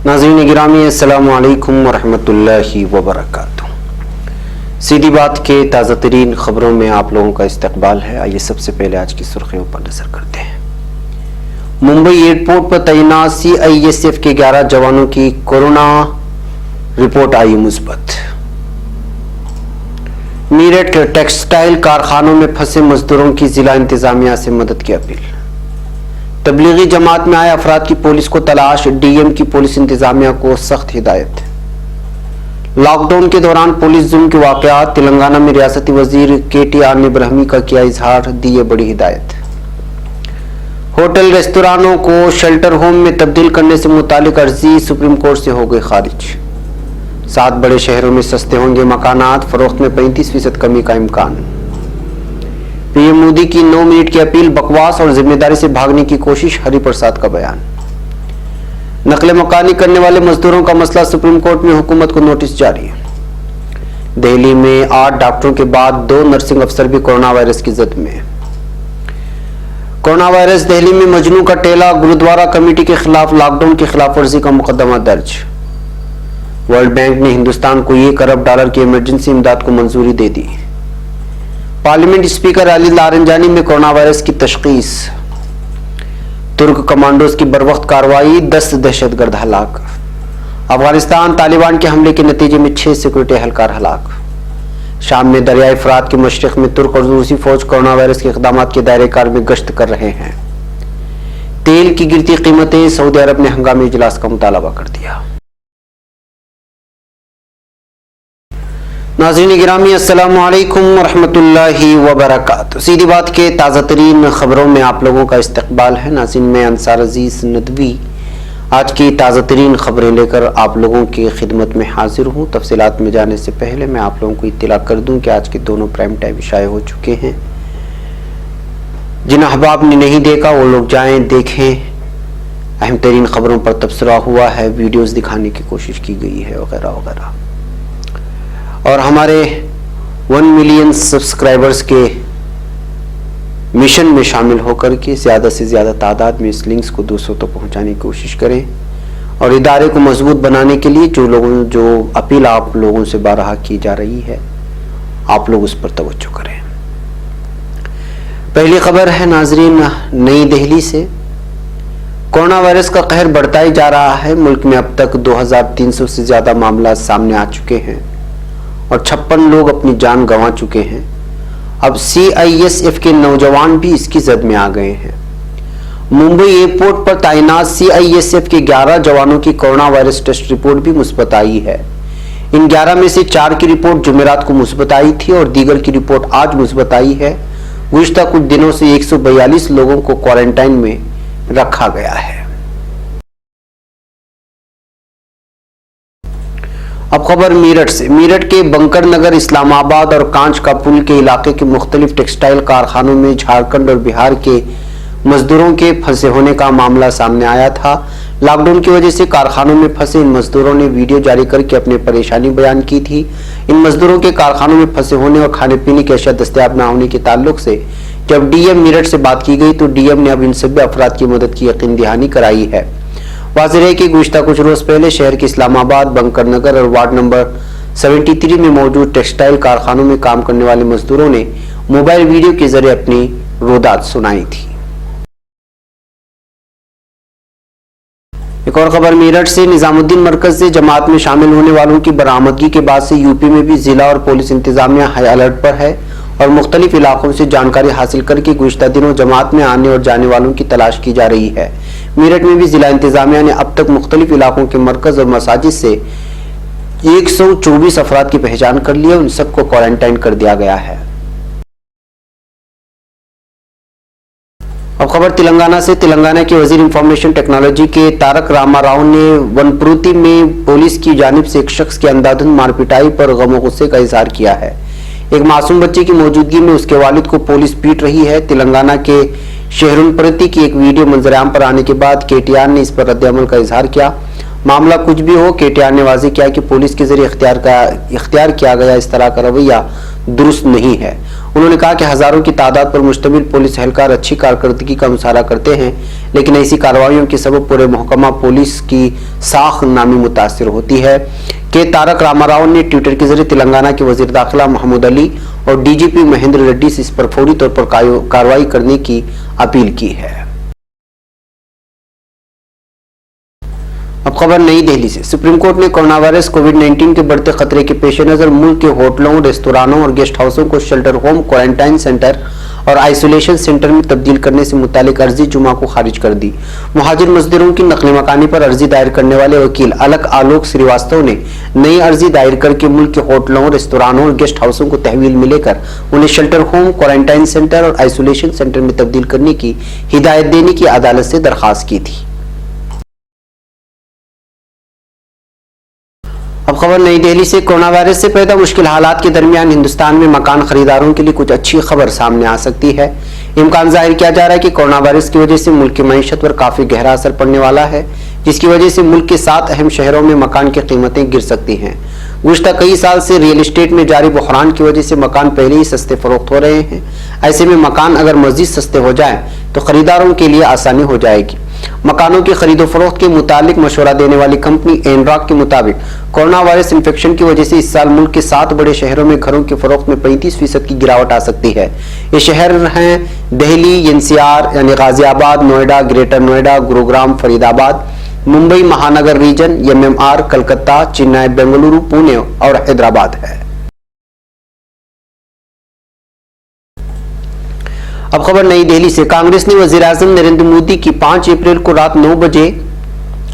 नाज़रीन गिरामी अस्सलामु अलैकुम वरहमतुल्लाहि वबरकातुहू। सीधी बात के ताज़ा तरीन खबरों में आप लोगों का इस्तकबाल है। आइए सबसे पहले आज की सुर्खियों पर नजर करते हैं। मुंबई एयरपोर्ट पर तैनात CISF के 11 जवानों की कोरोना रिपोर्ट आई मुस्बत। मीरठ के टेक्सटाइल कारखानों में फंसे मजदूरों की जिला इंतजामिया से मदद की अपील। तबलीगी जमात में आए अफराद की पुलिस को तलाश, DM की पुलिस इंतजामिया को सख्त हिदायत। लॉकडाउन के दौरान पुलिस जुल्म के वाकयात, तेलंगाना में रियासती वजीर KTR ने ब्रह्मी का किया इजहार, दी है बड़ी हिदायत। होटल रेस्तोरांों को शेल्टर होम में तब्दील करने से मुतालिक अर्जी सुप्रीम कोर्ट से हो गई खारिज। 7 बड़े शहरों में सस्ते होंगे मकानात, फरोख्त में 35% कमी का इम्कान। PM मोदी की 9 मिनट की अपील, बकवास और जिम्मेदारी से भागने की कोशिश, हरिप्रसाद का बयान। नकले मकानी करने वाले मजदूरों का मसला, सुप्रीम कोर्ट में हुकूमत को नोटिस जारी। दिल्ली में 8 डॉक्टरों के बाद 2 नर्सिंग अफसर भी कोरोना वायरस की जद में। कोरोना वायरस, दिल्ली में मजनू का टेला, गुरुद्वारा कमेटी के खिलाफ लॉकडाउन की खिलाफ वर्जी का मुकदमा दर्ज। वर्ल्ड बैंक ने हिंदुस्तान को $1 अरब की इमरजेंसी इमदाद को मंजूरी दे दी। पार्लियामेंट स्पीकर अली लारंजानी में कोरोना वायरस की तशखीस। तुर्क कमांडोज की बरवक्त कार्रवाई, 10 दहशतगर्द हलाक। अफगानिस्तान तालिबान के हमले के नतीजे में 6 सिक्योरिटी एहलकार हलाक। शाम में दरियाई फरात के मशरिक में तुर्क और रूसी फौज कोरोना वायरस के इक़दाम के दायरे कार में गश्त कर रहे हैं। तेल की गिरती कीमतें, सऊदी अरब ने हंगामी इजलास का मुतालबा कर दिया। नाज़रीन गिरामी अस्सलामु अलैकुम वरहमतुल्लाहि वबरकातुहू। सीधी बात के ताज़ा तरीन खबरों में आप लोगों का इस्तकबाल है। नाज़रीन मैं अंसार अजीज नदवी आज की ताज़ा तरीन खबरें लेकर आप लोगों की खिदमत में हाजिर हूँ। तफसीलात में जाने से पहले मैं आप लोगों को इत्तला कर दूँ कि आज के दोनों प्राइम टाइम शाये हो चुके हैं। जिन अहबाब ने नहीं देखा वो लोग जाएँ देखें। अहम तरीन खबरों पर तबसरा हुआ है, वीडियोस दिखाने की कोशिश की गई है वगैरह वगैरह। और हमारे 1 मिलियन सब्सक्राइबर्स के मिशन में शामिल होकर के ज़्यादा से ज़्यादा तादाद में इस लिंक्स को 200 तक पहुंचाने की कोशिश करें। और इदारे को मजबूत बनाने के लिए जो अपील आप लोगों से बारहा की जा रही है, आप लोग उस पर तवज्जो करें। पहली खबर है नाजरीन नई दिल्ली से। कोरोना वायरस का कहर बढ़ता ही जा रहा है। मुल्क में अब तक 2300 से ज़्यादा मामला सामने आ चुके हैं और 56 लोग अपनी जान गंवा चुके हैं। अब CISF के नौजवान भी इसकी जद में आ गए हैं। मुंबई एयरपोर्ट पर तैनात CISF के 11 जवानों की कोरोना वायरस टेस्ट रिपोर्ट भी मुस्बत आई है। इन 11 में से 4 की रिपोर्ट जुमेरात को मुस्बत आई थी और दीगर की रिपोर्ट आज मुस्बत आई है। गुज़िश्ता कुछ दिनों से 142 लोगों को क्वारंटाइन में रखा गया है। अब खबर मीरठ से। मीरठ के बंकर नगर, इस्लामाबाद और कांच का पुल के इलाके के मुख्तलिफ टेक्सटाइल कारखानों में झारखंड और बिहार के मजदूरों के फंसे होने का मामला सामने आया था। लॉकडाउन की वजह से कारखानों में फंसे इन मजदूरों ने वीडियो जारी करके अपनी परेशानी बयान की थी। इन मजदूरों के कारखानों में फंसे होने और खाने पीने की अशिया दस्तयाब न होने के ताल्लुक से जब DM मीरठ से बात की गई तो DM ने अब इन सभी अफराद की मदद की यकीन दहानी कराई है। वाज़ेह है कि गुज़िश्ता कुछ रोज पहले शहर के इस्लामाबाद, बंकर नगर और वार्ड नंबर 73 में मौजूद टेक्सटाइल कारखानों में काम करने वाले मजदूरों ने मोबाइल वीडियो के जरिए अपनी रोदात सुनाई थी। एक और खबर मीरठ से। निजामुद्दीन मरकज से जमात में शामिल होने वालों की बरामदगी के बाद से यूपी में भी जिला और पुलिस इंतजामिया हाई अलर्ट पर है और मुख्तलिफ इलाकों से जानकारी हासिल करके गुज़िश्ता दिनों जमात में आने और जाने वालों की तलाश की जा रही है। मीरठ में भी जिला इंतजामिया ने अब तक मुख्तलिफ इलाकों के मरकज और मसाजिद से 124 अफराद की पहचान कर ली है। उन सबको क्वारंटाइन कर दिया गया है। अब खबर तेलंगाना से। तेलंगाना के वजीर इंफॉर्मेशन टेक्नोलॉजी के तारक रामाराव ने वनपरुति में पुलिस की जानिब से एक शख्स की अंधाधुंध मारपिटाई पर गम और गुस्से का इजहार किया है। एक मासूम बच्चे की मौजूदगी में उसके वालिद को पुलिस पीट रही है। तेलंगाना के शहरुनपरती की एक वीडियो मंजरेआम पर आने के बाद KTR ने इस पर रद्द-ए-अमल का इजहार किया। मामला कुछ भी हो, KTR ने वाज़ेह किया कि पुलिस के जरिए इख्तियार किया गया इस तरह का रवैया दुरुस्त नहीं है। उन्होंने कहा कि हजारों की तादाद पर मुश्तमिल पुलिस एहलकार अच्छी कारकर्दगी का मुशाहरा करते हैं, लेकिन ऐसी कार्रवाइयों के सबब पूरे महकमा पुलिस की साख नामी मुतासिर होती है। के तारक रामाराव ने ट्विटर के जरिए तेलंगाना के वजीर दाखिला महमूद अली और डीजीपी महेंद्र रेड्डी से इस पर फौरी तौर पर कार्रवाई करने की अपील की है। अब खबर नई दिल्ली से। सुप्रीम कोर्ट ने कोरोना वायरस कोविड-19 के बढ़ते खतरे के पेश नजर मुल्क के होटलों, रेस्तोरानों और गेस्ट हाउसों को शेल्टर होम, क्वारंटाइन सेंटर और आइसोलेशन सेंटर में तब्दील करने से मुतालिक अर्जी जुमा को खारिज कर दी। मुहाजिर मजदूरों की नकली मकानी पर अर्जी दायर करने वाले वकील अलक आलोक श्रीवास्तव ने नई अर्जी दायर करके मुल्क के होटलों, रेस्तोरानों और गेस्ट हाउसों को तहवील में लेकर उन्हें शेल्टर होम, क्वारंटाइन सेंटर और आइसोलेशन सेंटर में तब्दील करने की हिदायत देने की अदालत से दरखास्त की थी। अब खबर नई दिल्ली से। कोरोना वायरस से पैदा मुश्किल हालात के दरमियान हिंदुस्तान में मकान खरीदारों के लिए कुछ अच्छी खबर सामने आ सकती है। इम्कान जाहिर किया जा रहा है कि कोरोना वायरस की वजह से मुल्क की मईशत पर काफी गहरा असर पड़ने वाला है, जिसकी वजह से मुल्क के 7 अहम शहरों में मकान की कीमतें गिर सकती हैं। गुज़श्ता कई साल से रियल एस्टेट में जारी बहरान की वजह से मकान पहले ही सस्ते फरोख्त हो रहे हैं। ऐसे में मकान अगर मजीद सस्ते हो जाएं तो खरीदारों के लिए आसानी हो जाएगी। मकानों की खरीदो फरोख्त के मुतालिक मशवरा देने वाली कंपनी एनरॉक के मुताबिक कोरोना वायरस इन्फेक्शन की वजह से इस साल मुल्क के 7 बड़े शहरों में घरों की फरोख्त में 35% की गिरावट आ सकती है। ये शहर हैं दिल्ली, एनसीआर यानी गाजियाबाद, नोएडा, ग्रेटर नोएडा, गुरुग्राम, फरीदाबाद, मुंबई महानगर रीजन, एमएमआर, कलकत्ता, चेन्नई, बेंगलुरु, पुणे और हैदराबाद है। अब खबर नई दिल्ली से। कांग्रेस ने वजीर आजम नरेंद्र मोदी की 5 अप्रैल को रात 9 बजे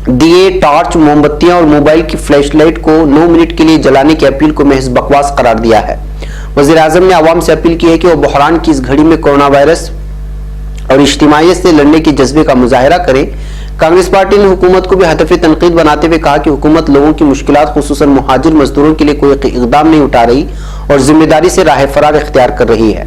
दिए, टॉर्च, मोमबत्तियां और मोबाइल की फ्लैशलाइट को 9 मिनट के लिए जलाने की अपील को महज बकवास करार दिया है। वजीर आजम ने आवाम से अपील की है कि वो बहरान की इस घड़ी में कोरोना वायरस और इज्तिमाइयत से लड़ने के जज्बे का मुजाहिरा करें। कांग्रेस पार्टी ने हुकूमत को भी हदफ तनकीद बनाते हुए कहा कि हुकूमत लोगों की मुश्किलात खुसूसन मुहाजिर मजदूरों के लिए कोई इकदाम नहीं उठा रही और जिम्मेदारी से राह फरार इख्तियार कर रही है।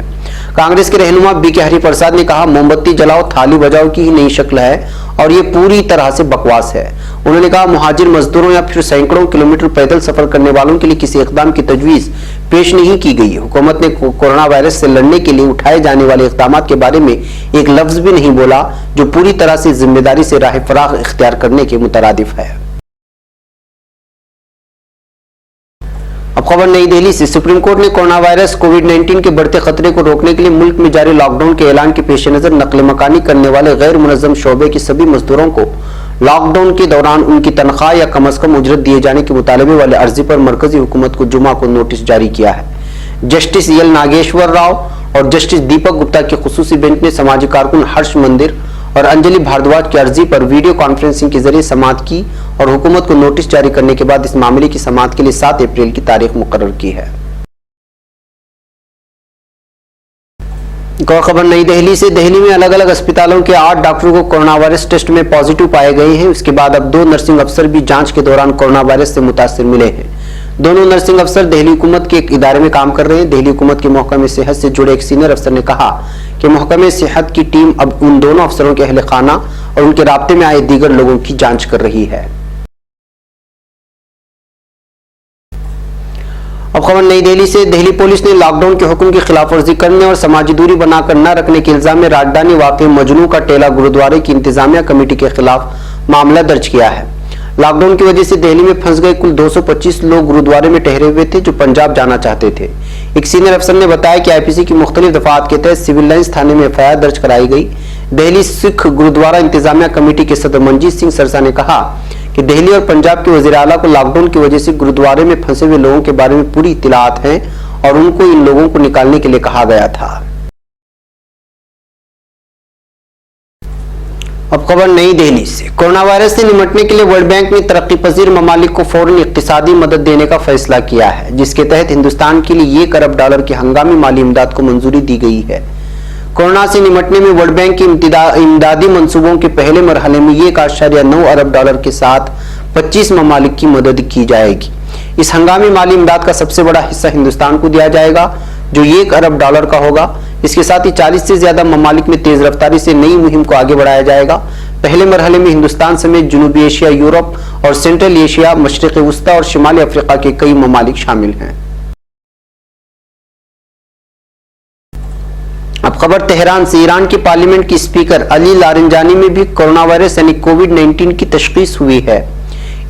कांग्रेस के रहनुमा बी के हरिप्रसाद ने कहा, मोमबत्ती जलाओ, थाली बजाओ की ही नई शक्ल है और ये पूरी तरह से बकवास है। उन्होंने कहा, मुहाजिर मजदूरों या फिर सैकड़ों किलोमीटर पैदल सफर करने वालों के लिए किसी इकदाम की तजवीज पेश नहीं की गई है। हुकूमत ने कोरोना वायरस से लड़ने के लिए उठाए जाने वाले इकदाम के बारे में एक लफ्ज भी नहीं बोला, जो पूरी तरह से जिम्मेदारी से राह फरार इख्तियार करने के मुतरादिफ है। अब खबर नई दिल्ली से। सुप्रीम कोर्ट ने कोरोना वायरस कोविड-19 के बढ़ते खतरे को रोकने के लिए मुल्क में जारी लॉकडाउन के ऐलान के पेश नजर नकल मकानी करने वाले गैर मुनज़्ज़म शोबे के सभी मजदूरों को लॉकडाउन के दौरान उनकी तनख्वाह या कम अज कम उजरत दिए जाने के मुतालबे वाले अर्जी पर मरकजी हुकूमत को जुमा को नोटिस जारी किया है। जस्टिस एल नागेश्वर राव और जस्टिस दीपक गुप्ता की खुसूसी बेंच ने समाजी कारकुन हर्ष मंदिर और अंजलि भारद्वाज की अर्जी पर वीडियो कॉन्फ्रेंसिंग के जरिए समाअत की और हुकूमत को नोटिस जारी करने के बाद इस मामले की समाअत के लिए 7 अप्रैल की तारीख मुकर्रर की है। एक और खबर नई दिल्ली से। दिल्ली में अलग अलग अस्पतालों के 8 डॉक्टरों को कोरोना वायरस टेस्ट में पॉजिटिव पाए गए हैं। उसके बाद अब 2 नर्सिंग अफसर भी जांच के दौरान कोरोना वायरस से मुतासिर मिले हैं। दोनों नर्सिंग अफसर दिल्ली हुकूमत के एक इदारे में काम कर रहे हैं। दिल्ली हुकूमत के महकमे सेहत से जुड़े एक सीनियर अफसर ने कहा कि महकमे सेहत की टीम अब उन दोनों अफसरों के अहले खाना और उनके राब्ते में आए दीगर लोगों की जांच कर रही है। अब खबर नई दिल्ली से। दिल्ली पुलिस ने लॉकडाउन के हुक्म की खिलाफवर्जी करने और समाजी दूरी बनाकर न रखने के इल्जाम में राजधानी वाक़ मजनू का टेला गुरुद्वारे की इंतजामिया कमेटी के खिलाफ मामला दर्ज किया है। लॉकडाउन की वजह से दिल्ली में फंस गए कुल 225 लोग गुरुद्वारे में ठहरे हुए थे, जो पंजाब जाना चाहते थे। एक सीनियर अफसर ने बताया कि आईपीसी की मुख्तलिफ दफात के तहत सिविल लाइंस थाने में एफआईआर दर्ज कराई गई। दिल्ली सिख गुरुद्वारा इंतजामिया कमेटी के सदर मनजीत सिंह सरसा ने कहा कि दिल्ली और पंजाब के वजीर आला को लॉकडाउन की वजह से गुरुद्वारे में फंसे हुए लोगों के बारे में पूरी इत्तलात है और उनको इन लोगों को निकालने के लिए कहा गया था। अब खबर नई दिल्ली से। कोरोना वायरस से निपटने के लिए वर्ल्ड बैंक ने तरक्की पजीर ममालिक को फौरन इक्तिसादी मदद देने का फैसला किया है, जिसके तहत हिंदुस्तान के लिए $1 अरब की हंगामी माली इमदाद को मंजूरी दी गई है। कोरोना से निपटने में वर्ल्ड बैंक के इमदादी मंसूबों के पहले मरहले में $1.9 अरब के साथ 25 ममालिक की मदद की जाएगी। इस हंगामी माली इमदाद का सबसे बड़ा हिस्सा हिंदुस्तान को दिया जाएगा, जो $1 अरब का होगा। इसके साथ ही 40 से ज्यादा ममालिक में तेज रफ्तारी से नई मुहिम को आगे बढ़ाया जाएगा। पहले मरहले में हिंदुस्तान समेत जनूबी एशिया, यूरोप और सेंट्रल एशिया, मशरिक वस्ता और शिमाली अफ्रीका के कई ममालिक शामिल हैं। खबर तेहरान से। ईरान की पार्लियामेंट की स्पीकर अली लारिंजानी में भी कोरोना वायरस यानी कोविड-19 की तशखीस हुई है।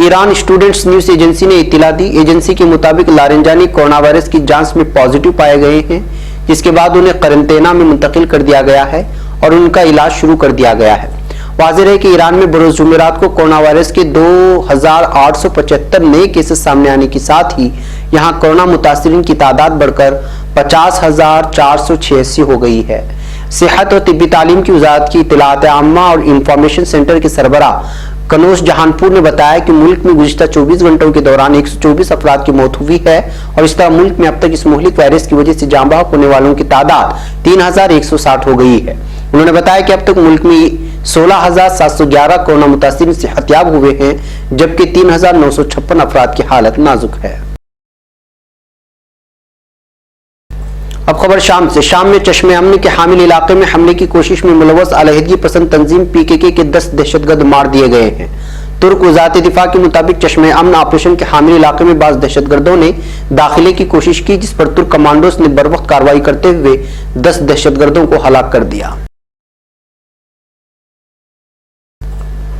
ईरान स्टूडेंट्स न्यूज एजेंसी ने इत्तला दी। एजेंसी के मुताबिक लारिंजानी कोरोना वायरस की जांच में पॉजिटिव पाए गए हैं, जिसके बाद उन्हें क्वारंटीना में मुंतकिल कर दिया गया है और उनका इलाज शुरू कर दिया गया है। वाज़ेह है कि ईरान में बरोज जुमेरात को कोरोना वायरस के 2875 नए केसेस सामने आने के साथ ही यहां कोरोना मुतासिरीन की तादाद बढ़कर 50,486 हो गई है। सेहत और तिब्बी तालीम की वजारत की इत्तलात आम्मा और इंफॉर्मेशन सेंटर के सरबराह कनौज जहानपुर ने बताया कि मुल्क में गुज़िश्ता 24 घंटों के दौरान 124 अफराद की मौत हुई है और इस तरह मुल्क में अब तक इस मुहलिक वायरस की वजह से जाँ बहक होने वालों की तादाद 3160 हो गई है। उन्होंने बताया कि अब तक मुल्क में 16,711 कोरोना मुतासिरीन सेहतयाब हुए हैं, जबकि 3,956 अफराद की हालत नाजुक है। अब खबर शाम से। शाम में चश्मे अमन के हामिल इलाके में हमले की कोशिश में मुलव्वस अलहदगी पसंद तंजीम पीकेके के 10 दहशतगर्द मार दिए गए हैं। तुर्क वज़ारत दिफा के मुताबिक चश्मे अमन ऑपरेशन के हामिल इलाके में बाज़ दहशतगर्दों ने दाखिले की कोशिश की, जिस पर तुर्क कमांडोज ने बरवक्त कार्रवाई करते हुए 10 दहशतगर्दों को हलाक कर दिया।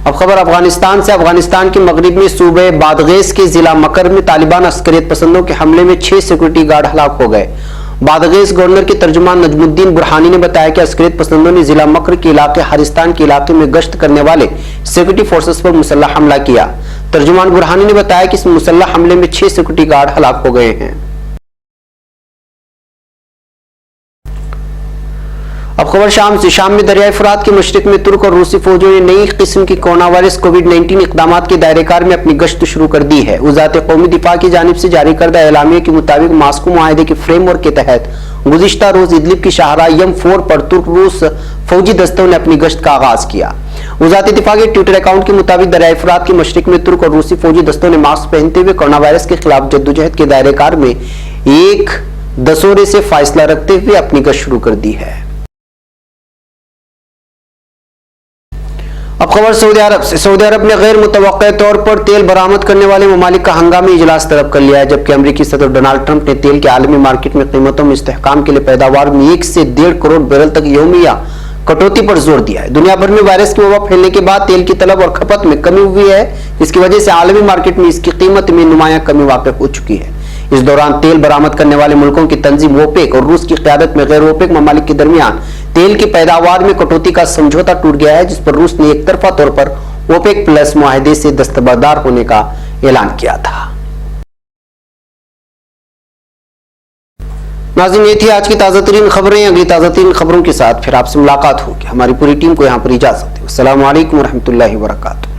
अब खबर अफगानिस्तान से। अफगानिस्तान के मगरिब में सूबे बादगेस के जिला मकर में तालिबान अस्करियत पसंदों के हमले में 6 सिक्योरिटी गार्ड हलाक हो गए। बादगेस गवर्नर के तर्जुमान नजमुद्दीन बुरहानी ने बताया कि अस्करियत पसंदों ने जिला मकर के इलाके हारिस्तान के इलाके में गश्त करने वाले सिक्योरिटी फोर्सेस पर मुसल्लह हमला किया। तर्जुमान बुरहानी ने बताया कि इस मुसल्लह हमले में 6 सिक्योरिटी गार्ड हलाक हो गए हैं। अब खबर शाम से। शाम में दरियाई फुरात के मशरिक में तुर्क और रूसी फौजों ने नई किस्म की कोरोना वायरस कोविड-19 इकदाम के दायरेकार में अपनी गश्त शुरू कर दी है। वज़ारत कौमी दिफा की जानिब से जारी करदा एलामिया के मुताबिक मास्को मुआहदे के फ्रेमवर्क के तहत गुज़िश्ता रोज इदलिब की शाहरा यम4 पर तुर्क रूस फौजी दस्तों ने अपनी गश्त का आगाज किया। वज़ारत दिफा के ट्विटर अकाउंट के मुताबिक दरियाई फुरात के मशरिक में तुर्क और रूसी फौजी दस्तों ने मास्क पहनते हुए कोरोना वायरस के खिलाफ जद्दोजहद के दायरेकार में एक दसोरे से फासला रखते हुए अपनी गश्त शुरू कर दी है। अब खबर सऊदी अरब से। सऊदी अरब ने गैर मुतवक्के तौर पर तेल बरामद करने वाले ममालिक का हंगामी इजलास तलब कर लिया है, जबकि अमेरिकी सदर डोनाल्ड ट्रंप ने तेल के आलमी मार्केट में कीमतों में इस्तेहकाम के लिए पैदावार में 1 से 1.5 करोड़ बैरल तक यौमिया कटौती पर जोर दिया है। दुनिया भर में वायरस की वबा फैलने के बाद तेल की तलब और खपत में कमी हुई है, जिसकी वजह से आलमी मार्केट में इसकी कीमत में नुमाया कमी वाक़ हो चुकी है। इस दौरान तेल बरामद करने वाले मुल्कों की तंजीम ओपेक और रूस की क़यादत में गैर ओपेक ममालिक के दरमियान तेल की पैदावार में कटौती का समझौता टूट गया है, जिस पर रूस ने एक तरफा तौर पर ओपेक प्लस मुआहदे से दस्तबरदार होने का ऐलान किया था। नाज़रीन, ये थी आज की ताज़ा तरीन खबरें। अगली ताज़ा तरीन खबरों के साथ फिर आपसे मुलाकात होगी। हमारी पूरी टीम को यहाँ पर इजाजत है। अस्सलामु अलैकुम रहमतुल्लाहि व बरकातुहू।